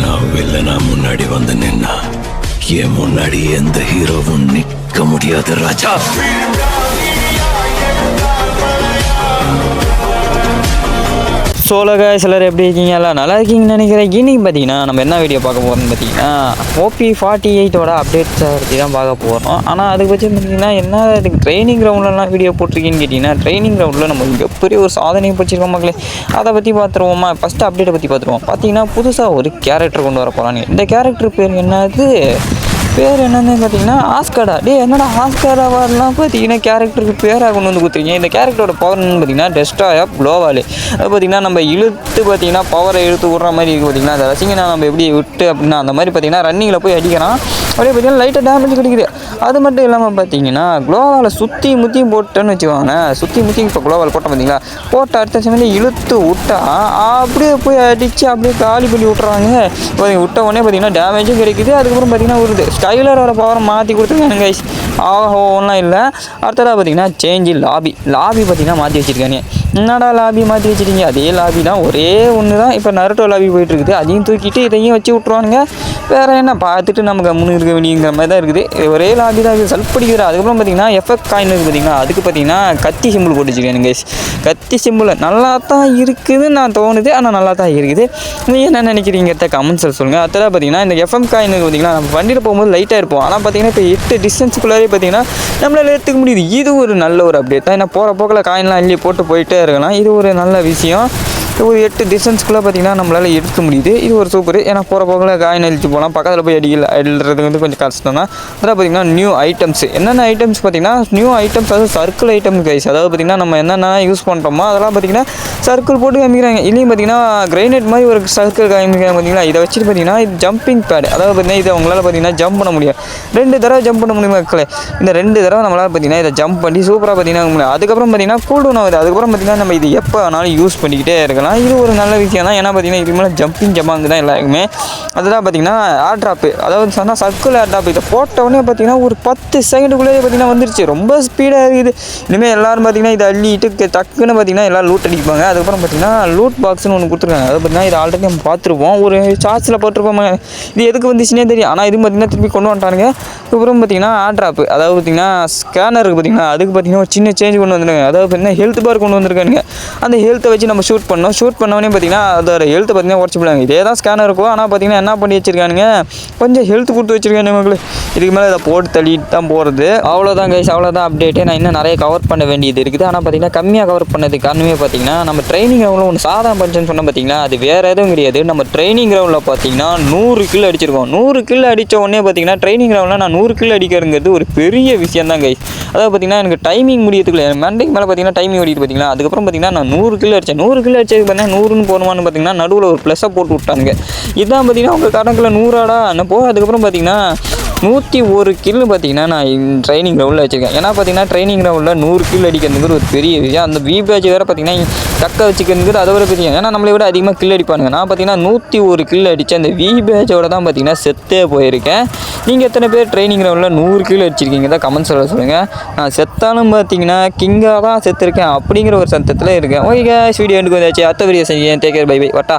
நான் வில்லனா முன்னாடி வந்து நின்னா என் முன்னாடி எந்த ஹீரோவும் நிக்க முடியாது ராஜா. சோலோ காய்ஸ் எல்லாரும் எப்படி இருக்கீங்க? எல்லாம் நல்லா இருக்கீங்கன்னு நினைக்கிறேன். இன்றைக்கி பார்த்தீங்கன்னா நம்ம என்ன வீடியோ பார்க்க போகிறோம்னு பார்த்தீங்கன்னா OP48 அப்டேட்ஸை பற்றி தான் பார்க்க போகிறோம். ஆனால் அதுக்கு பற்றி பார்த்தீங்கன்னா என்ன இதுக்கு ட்ரைனிங் கிரவுண்ட்லலாம் வீடியோ போட்டிருக்கீங்கன்னு கேட்டிங்கன்னா, ட்ரைனிங் கிரவுண்டில் நம்ம மிகப்பெரிய ஒரு சாதனையை படிச்சிருக்கோம் மக்களே. அதை பற்றி பார்த்துருவோமா? ஃபஸ்ட்டு அப்டேட்டை பற்றி பார்த்துருவோம். பார்த்தீங்கன்னா புதுசாக ஒரு கேரக்டர் கொண்டு வர போகிறாங்க. இந்த கேரக்டர் பேர் என்னது? பேர் என்னன்னு பார்த்தீங்கன்னா ஆஸ்காடா. என்னடா ஆஸ்கார் அவார்ட்லாம் பார்த்தீங்கன்னா கேரக்டருக்கு பேராக கொண்டு வந்து கொடுத்துருக்கீங்க. இந்த கேரக்டரோட பவர் என்னன்னு பார்த்தீங்கன்னா டெஸ்ட்ராய் ஆஃப் குளோவால். அது பார்த்தீங்கன்னா நம்ம இழுத்து பார்த்தீங்கன்னா பவரை இழுத்து விட்ற மாதிரி இருக்குது. பார்த்தீங்கன்னா அந்த ரசிகனை நம்ம எப்படி விட்டு அப்படின்னா அந்த மாதிரி பார்த்தீங்கன்னா ரன்னிங்கில் போய் அடிக்கிறான். அப்படியே பார்த்தீங்கன்னா லைட்டாக டேமேஜ் கிடைக்குது. அது மட்டும் இல்லாமல் பார்த்தீங்கன்னா குளோவால் சுற்றி முற்றி போட்டேன்னு வச்சுக்கோங்க. சுற்றி முற்றி இப்போ குளோவால் போட்டோம் பார்த்தீங்களா, போட்ட அடுத்த சமயம் இழுத்து விட்டா அப்படியே போய் அடித்து அப்படியே காலி பண்ணி விட்றாங்க. விட்ட உடனே பார்த்தீங்கன்னா டேமேஜும் கிடைக்குது. அதுக்கப்புறம் பார்த்தீங்கன்னா ஒரு ஸ்கைலரோட பவரை மாற்றி கொடுத்துருக்காங்க கைஸ். ஒன்றும் இல்லை. அடுத்ததாக பார்த்தீங்கன்னா சேஞ்சு லாபி பார்த்தீங்கன்னா மாற்றி வச்சுருக்காங்க. என்னடா லாபி மாற்றி வச்சுருக்கீங்க? அதே லாபி தான், ஒரே ஒன்று தான். இப்போ நருட்டோ லாபி போயிட்டுருக்குது. அதையும் தூக்கிட்டு இதையும் வச்சு விட்ருவானுங்க. வேறு என்ன பார்த்துட்டு நமக்கு முன்னு இருக்க வேண்டியங்கிற மாதிரி தான் இருக்குது. ஒரே லாபி தான் இருக்குது. சல்ப் படிக்கிற. அதுக்கப்புறம் பார்த்தீங்கன்னா எஃபெக்ட் காயின் இருக்குது பார்த்தீங்கன்னா, அதுக்கு பார்த்தீங்கன்னா கத்தி சிம்பிள் போட்டு வச்சுருக்காங்க கைஸ். கத்தி சிம்பிள் நல்லா தான் இருக்குதுன்னு நான் தோணுது. ஆனால் நல்லா தான் இருக்குது. நீங்கள் என்ன நினைக்கிறீங்கிறத கமெண்ட்ஸில் சொல்லுங்கள். அடுத்ததாக பார்த்தீங்கன்னா இந்த எஃப்எம் காயினுக்கு பார்த்தீங்கன்னா நம்ம வண்டியில் போகும்போது லைட்டாக இருப்போம். ஆனால் பார்த்தீங்கன்னா இப்போ 8 டிஸ்டன்ஸுக்குள்ளாரே பார்த்தீங்கன்னா நம்மளால் எடுத்துக்க முடியுது. இது ஒரு நல்ல ஒரு அப்டேட் தான். ஏன்னா போகிற போக்கில் காயின்லாம் அள்ளி போட்டு போயிட்டே இருக்கலாம். இது ஒரு நல்ல விஷயம். ஒரு 8 டிஸ்டன்ஸ்க்குள்ளே பார்த்தீங்கன்னா நம்மளால் எடுக்க முடியுது. இது ஒரு சூப்பர். ஏன்னா போகிற போக்கில் காயின் அழிச்சு போகலாம். பக்கத்தில் போய் அடிக்கிறது வந்து கொஞ்சம் கஷ்டம் தான். அதான் பார்த்தீங்கன்னா நியூ ஐட்டம்ஸ். என்னென்ன ஐட்டம்ஸ் பார்த்தீங்கன்னா நியூ ஐட்டம்ஸ், அதாவது சர்க்கிள் ஐட்டம் கைஸ். அதாவது பார்த்தீங்கன்னா நம்ம என்னென்ன யூஸ் பண்ணுறோமோ அதெல்லாம் பார்த்தீங்கன்னா சர்க்கிள் போட்டு காமிக்கிறாங்க. இல்லையும் பார்த்தீங்கன்னா கிரைனேட் மாதிரி ஒரு சர்க்கிள் காமிக்கிறாங்க பார்த்தீங்களா. இதை வச்சுட்டு பார்த்தீங்கன்னா இது ஜம்பிங் பேட். அதாவது பார்த்தீங்கன்னா இதை அவங்களால பார்த்தீங்கன்னா ஜம்ப் பண்ண முடியும். 2 தடவை ஜம்ப் பண்ண முடியுமா மக்களே? இந்த 2 தடவை நம்மளால் பார்த்தீங்கன்னா இதை ஜம்ப் பண்ணி சூப்பராக பார்த்தீங்கன்னா முடியும். அதுக்கப்புறம் பார்த்தீங்கன்னா கூல்டவுன் ஆகுது. அதுக்கப்புறம் பார்த்தீங்கன்னா நம்ம இது எப்போ வேணாலும் யூஸ் பண்ணிக்கிட்டே இருக்கலாம். இது ஒரு நல்ல விஷயம் தான். ஏன்னா பார்த்தீங்கன்னா இதுக்கு மேலே ஜம்பிங் ஜமாங்கு தான் எல்லாருக்குமே. அதுதான் பார்த்தீங்கன்னா ஏர் ட்ராப்பு. அதாவது சொன்னால் சர்க்கிள் ஏர் ட்ராப். இதை போட்டவுடனே பார்த்தீங்கன்னா ஒரு 10 செகண்டுக்குள்ளேயே பார்த்தீங்கன்னா வந்துருச்சு. ரொம்ப ஸ்பீடாக இருக்குது. இனிமேல் எல்லோரும் பார்த்தீங்கன்னா இதை அள்ளிட்டு டக்குன்னு பார்த்தீங்கன்னா எல்லோரும் லூட் அடிப்பாங்க. அதுக்கப்புறம் பார்த்தீங்கன்னா லூட் பாக்ஸ்னு ஒன்று கொடுத்துருக்காங்க. அதை பார்த்தீங்கன்னா இது ஆல்ரெடி நம்ம பார்த்துருப்போம். ஒரு சார்ஜில் போட்டிருப்போம். இது எதுக்கு வந்துச்சுன்னே தெரியும். ஆனால் இது பார்த்தீங்கன்னா திருப்பி கொண்டு வந்துட்டானுங்க. அதுக்கப்புறம் பார்த்தீங்கன்னா ஏர் ட்ராப்பு. அதாவது பார்த்தீங்கன்னா ஸ்கேனருக்கு பார்த்தீங்கன்னா அதுக்கு பார்த்தீங்கன்னா ஒரு சின்ன சேஞ்ச் கொண்டு வந்துருக்காங்க. அதாவது பார்த்தீங்கன்னா ஹெல்த் பார் கொண்டு வந்திருக்கானுங்க. அந்த ஹெல்த்தை வச்சு நம்ம ஷூட் பண்ணோடனே பார்த்தீங்கன்னா அதோட ஹெல்த்தை பார்த்தீங்கன்னா உடச்சி போடுவாங்க. இதே தான் ஸ்கேனர் இருக்கும். ஆனால் பார்த்தீங்கன்னா என்ன பண்ணி வச்சிருக்கானுங்க, கொஞ்சம் ஹெல்த் கொடுத்து வச்சிருக்காங்க மக்களே. இதுக்கு மேலே இதை போட்டு தள்ளிட்டு தான் போகிறது. அவ்வளோதான் கைஸ், அவ்வளோதான் அப்டேட்டு. நான் இன்னும் நிறைய கவர் பண்ண வேண்டியது இருக்குது. ஆனால் பார்த்தீங்கன்னா கம்மியாக கவர் பண்ணதுக்கு காரணமே பார்த்தீங்கன்னா நம்ம ட்ரைனிங் கிரவுண்டில் ஒன்று சாதனை பண்ணுறேன்னு சொன்னால் பார்த்தீங்கன்னா அது வேறு எதுவும் கிடையாது. நம்ம ட்ரைனிங் கிரவுண்டில் பார்த்தீங்கன்னா 100 கில் அடிச்சிருக்கோம். 100 கில் அடித்த உடனே பார்த்தீங்கன்னா ட்ரைனிங் கிரவுண்டில் நான் 100 கில் அடிக்கிறதுங்கிறது ஒரு பெரிய விஷயம் தான் கைஸ். அதாவது பார்த்தீங்கன்னா எனக்கு டைமிங் முடியறதுக்குள்ள மண்டைக்கு மேலே பார்த்தீங்கன்னா டைமிங் ஓடிட்டு பார்த்தீங்கன்னா அதுக்கப்புறம் பார்த்தீங்கன்னா நான் 100 கில் அடித்தேன். 100 கில் அடிச்சதுக்கு பார்த்தீங்கன்னா 100ன்னு போகணுமான்னு பார்த்தீங்கன்னா நடுவில் ஒரு ப்ளஸ்ஸை போட்டு விட்டானுங்க. இதுதான் பார்த்தீங்கன்னா உங்கள் கணக்கில் 100ஆடா போக. அதுக்கப்புறம் பார்த்தீங்கன்னா 101 கில் பார்த்தீங்கன்னா நான் ட்ரைனிங் கிரவுண்டில் வச்சுருக்கேன். ஏன்னா பார்த்தீங்கன்னா ட்ரைனிங் கிரவுண்டில் 100 கில் அடிக்கிறதுக்கு ஒரு பெரிய விஷயம். அந்த வி பேட்ச் வேறு பார்த்தீங்கன்னா தக்க வச்சுக்கிறதுக்கு அதை விட பெரிய. ஏன்னா நம்மளை விட அதிகமாக கில் அடிப்பானுங்க. நான் பார்த்தீங்கன்னா 101 கில் அடித்து அந்த வி பேட்சோட தான் பார்த்தீங்கன்னா செத்தே போயிருக்கேன். நீங்கள் எத்தனை பேர் ட்ரைனிங் கிரவுண்டில் 100 கில் அடிச்சிருக்கீங்க தான் கமெண்ட்ஸ் சொல்லுங்கள். நான் செத்தாலும் பார்த்தீங்கன்னா கிங்காக தான் செத்துருக்கேன் அப்படிங்கிற ஒரு சத்தத்தில் இருக்கேன். ஓகே வீடியோ எனக்கு வந்தாச்சு. அடுத்த வீடியோ செஞ்சேன். Take care, bye bye, வட்டா.